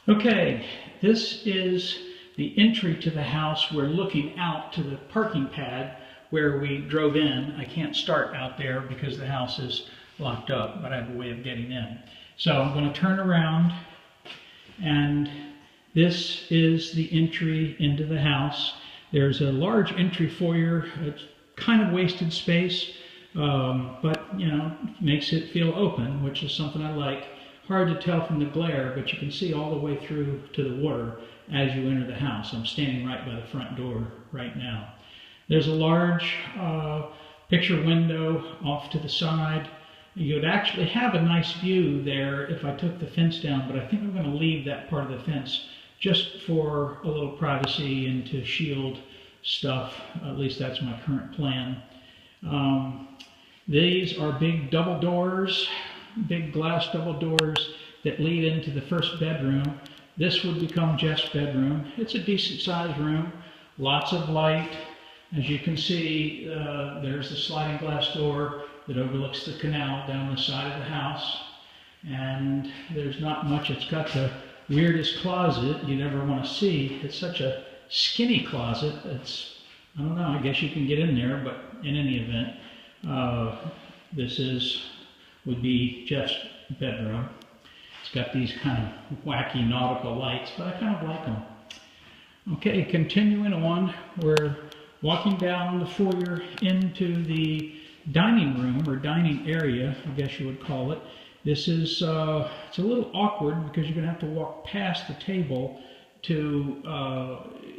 Okay, this is the entry to the house. We're looking out to the parking pad where we drove in. I can't start out there because the house is locked up, but I have a way of getting in. So I'm going to turn around, and this is the entry into the house. There's a large entry foyer. It's kind of wasted space, but makes it feel open, which is something I like. Hard to tell from the glare, but you can see all the way through to the water as you enter the house. I'm standing right by the front door right now. There's a large picture window off to the side. You would actually have a nice view there if I took the fence down, but I think I'm going to leave that part of the fence just for a little privacy and to shield stuff. At least that's my current plan. These are big double doors, big glass double doors that lead into the first bedroom. This would become Jeff's bedroom. It's a decent sized room, lots of light. As you can see, there's the sliding glass door that overlooks the canal down the side of the house. And there's not much. It's got the weirdest closet you'd ever want to see. It's such a skinny closet. I don't know, I guess you can get in there, but in any event, this would be Jeff's bedroom. It's got these kind of wacky nautical lights, but I kind of like them. Okay, continuing on, we're walking down the foyer into the dining room, or dining area, I guess you would call it. This is, it's a little awkward because you're going to have to walk past the table to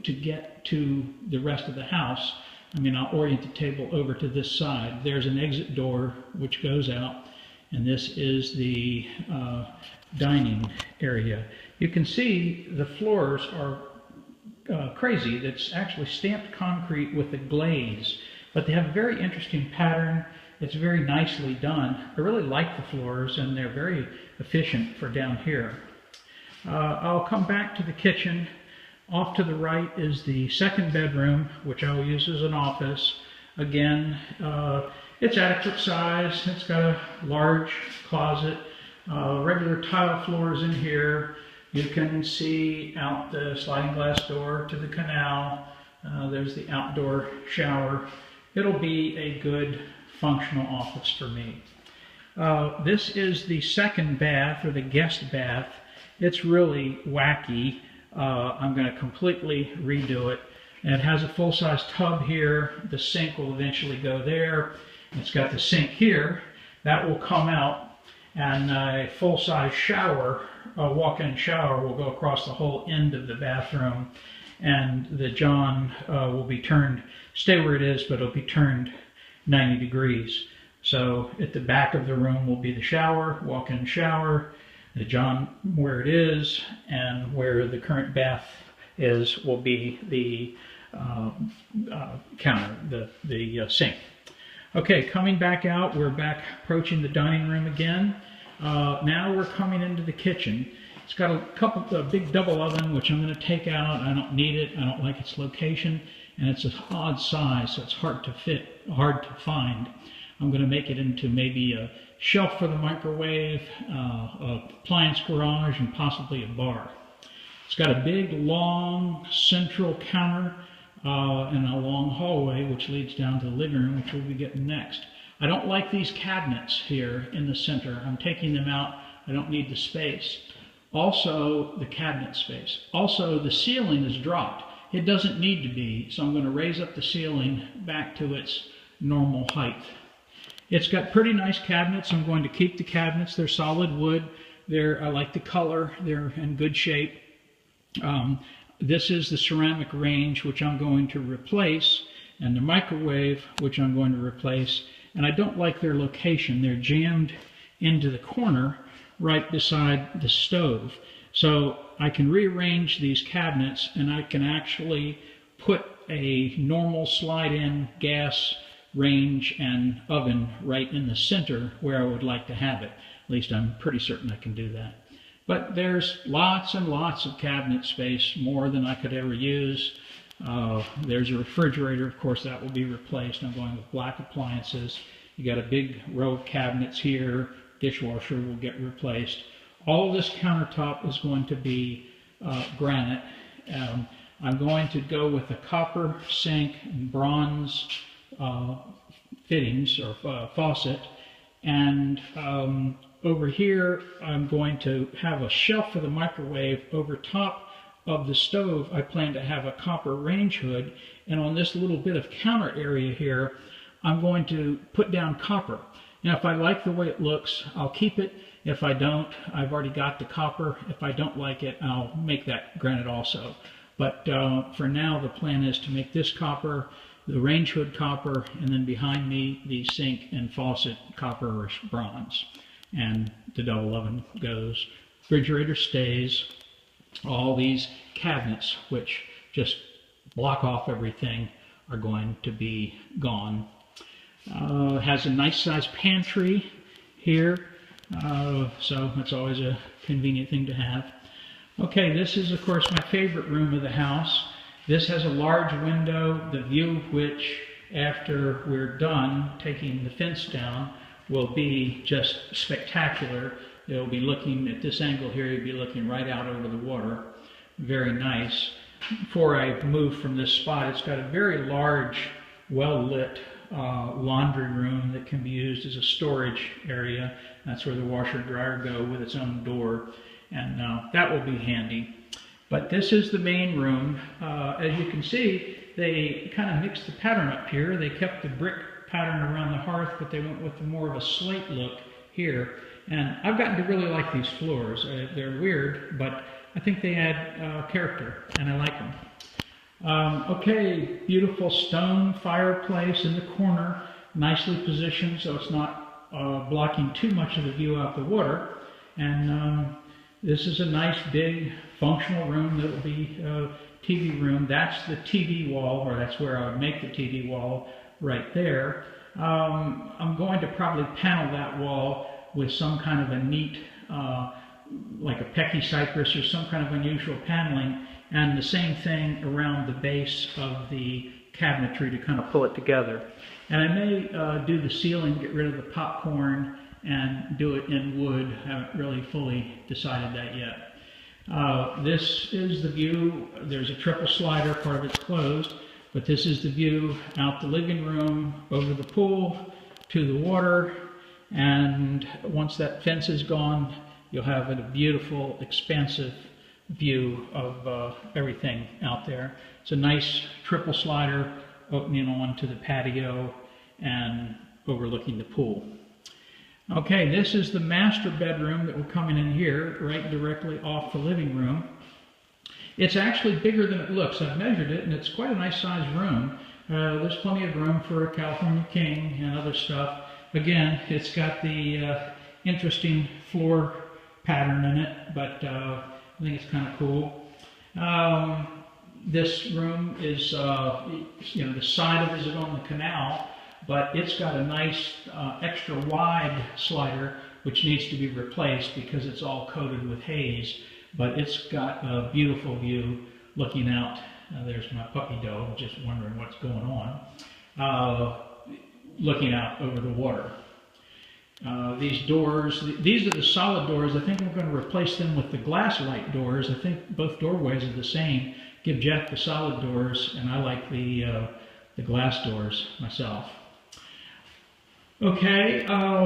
get to the rest of the house. I'll orient the table over to this side. There's an exit door which goes out, and this is the dining area. You can see the floors are crazy. It's actually stamped concrete with a glaze, but they have a very interesting pattern. It's very nicely done. I really like the floors, and they're very efficient for down here. I'll come back to the kitchen. Off to the right is the second bedroom, which I'll use as an office. Again, it's adequate size. It's got a large closet, regular tile floors in here. You can see out the sliding glass door to the canal. There's the outdoor shower. It'll be a good functional office for me. This is the second bath, or the guest bath. It's really wacky. I'm going to completely redo it. And it has a full-size tub here. The sink will eventually go there. It's got the sink here. That will come out, and a full-size shower, a walk-in shower, will go across the whole end of the bathroom. And the john will be turned, stay where it is, but it'll be turned 90 degrees. So at the back of the room will be the shower, walk-in shower. The john where it is, and where the current bath is will be the counter, the sink. Okay, coming back out, we're back approaching the dining room again. Now we're coming into the kitchen. It's got a big double oven, which I'm going to take out. I don't need it. I don't like its location, and it's an odd size, so it's hard to fit, hard to find. I'm going to make it into maybe a shelf for the microwave, appliance garage, and possibly a bar. It's got a big, long central counter and a long hallway which leads down to the living room, which we'll be getting next. I don't like these cabinets here in the center. I'm taking them out. I don't need the space. Also, the cabinet space. Also, the ceiling is dropped. It doesn't need to be, so I'm going to raise up the ceiling back to its normal height. It's got pretty nice cabinets. I'm going to keep the cabinets. They're solid wood. I like the color. They're in good shape. This is the ceramic range, which I'm going to replace, and the microwave, which I'm going to replace. And I don't like their location. They're jammed into the corner right beside the stove. So I can rearrange these cabinets, and I can actually put a normal slide-in gas range and oven right in the center where I would like to have it. At least I'm pretty certain I can do that. But there's lots and lots of cabinet space, more than I could ever use. There's a refrigerator, of course, that will be replaced. I'm going with black appliances. You got a big row of cabinets here. Dishwasher will get replaced. all of this countertop is going to be granite. I'm going to go with a copper sink and bronze fittings or faucet, and over here I'm going to have a shelf for the microwave. Over top of the stove I plan to have a copper range hood, and on this little bit of counter area here I'm going to put down copper. Now if I like the way it looks, I'll keep it. If I don't, I've already got the copper. If I don't like it, I'll make that granite also. But for now, the plan is to make this copper, the range hood copper, and then behind me, the sink and faucet copper or bronze. And the double oven goes. Refrigerator stays. All these cabinets, which just block off everything, are going to be gone. Has a nice sized pantry here, so that's always a convenient thing to have. Okay, this is of course my favorite room of the house. This has a large window, the view of which, after we're done taking the fence down, will be just spectacular. You'll be looking at this angle here, you'll be looking right out over the water. Very nice. Before I move from this spot, it's got a very large, well-lit laundry room that can be used as a storage area. That's where the washer and dryer go with its own door, and that will be handy. But this is the main room. As you can see, they kind of mixed the pattern up here. They kept the brick pattern around the hearth, but they went with more of a slate look here. And I've gotten to really like these floors. They're weird, but I think they add character, and I like them. Okay, beautiful stone fireplace in the corner, nicely positioned so it's not blocking too much of the view out the water. And this is a nice big functional room that will be a TV room. That's the TV wall, or that's where I would make the TV wall right there. I'm going to probably panel that wall with some kind of a neat, like a Peckycypress or some kind of unusual paneling, and the same thing around the base of the cabinetry to kind of pull it together. And I may do the ceiling, get rid of the popcorn, and do it in wood. I haven't really fully decided that yet. This is the view. There's a triple slider, part of it's closed, but this is the view out the living room, over the pool, to the water, and once that fence is gone, you'll have a beautiful, expansive view of everything out there. It's a nice triple slider opening onto the patio and overlooking the pool. Okay, this is the master bedroom that we're coming in here, right directly off the living room. It's actually bigger than it looks. I've measured it, and it's quite a nice sized room. There's plenty of room for a California king and other stuff. Again, it's got the interesting floor pattern in it, but I think it's kind of cool. This room is, the side of it is on the canal, but it's got a nice extra wide slider which needs to be replaced because it's all coated with haze. But it's got a beautiful view looking out. There's my puppy dog just wondering what's going on. Looking out over the water. These doors, these are the solid doors. I think I'm going to replace them with the glass light doors. I think both doorways are the same. Give Jeff the solid doors, and I like the glass doors myself. Okay,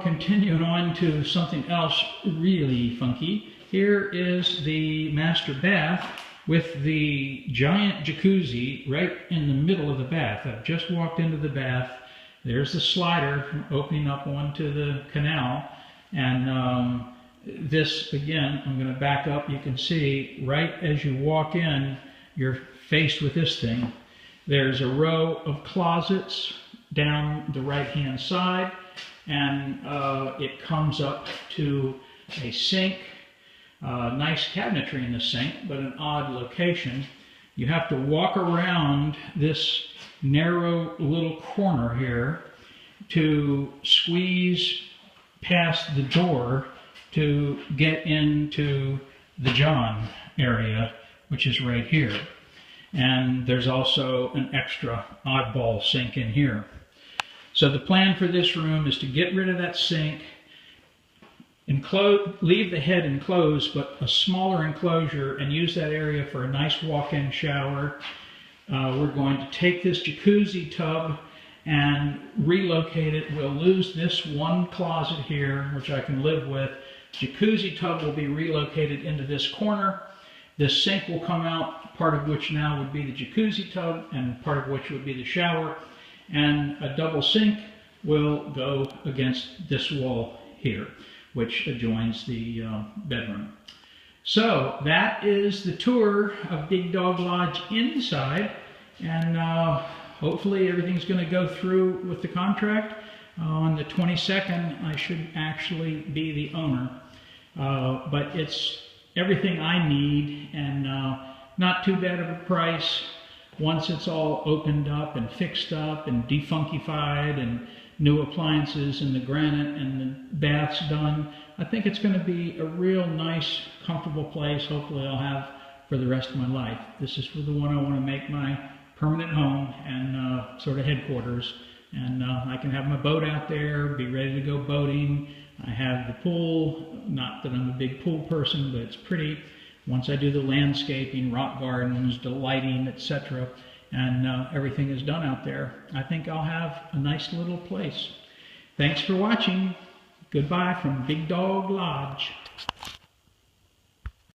continuing on to something else really funky. Here is the master bath with the giant jacuzzi right in the middle of the bath. I've just walked into the bath. There's the slider opening up onto the canal, and this, again, I'm going to back up. You can see right as you walk in, you're faced with this thing. There's a row of closets down the right-hand side, and it comes up to a sink. Nice cabinetry in the sink, but an odd location. You have to walk around this narrow little corner here to squeeze past the door to get into the John area, which is right here. And there's also an extra oddball sink in here. So the plan for this room is to get rid of that sink, leave the head enclosed, but a smaller enclosure, and use that area for a nice walk-in shower. We're going to take this jacuzzi tub and relocate it. We'll lose this one closet here, which I can live with. Jacuzzi tub will be relocated into this corner. This sink will come out, part of which now would be the jacuzzi tub, and part of which would be the shower. And a double sink will go against this wall here, which adjoins the bedroom. So that is the tour of Big Dog Lodge inside, and hopefully everything's going to go through with the contract. On the 22nd, I should actually be the owner, but it's everything I need, and not too bad of a price. Once it's all opened up and fixed up and defunkified and new appliances and the granite and the baths done, I think it's going to be a real nice, comfortable place. Hopefully I'll have for the rest of my life. This is for the one I want to make my permanent home and sort of headquarters. And I can have my boat out there, be ready to go boating. I have the pool, not that I'm a big pool person, but it's pretty. Once I do the landscaping, rock gardens, the lighting, etc., and everything is done out there, I think I'll have a nice little place. Thanks for watching. Goodbye from Big Dog Lodge.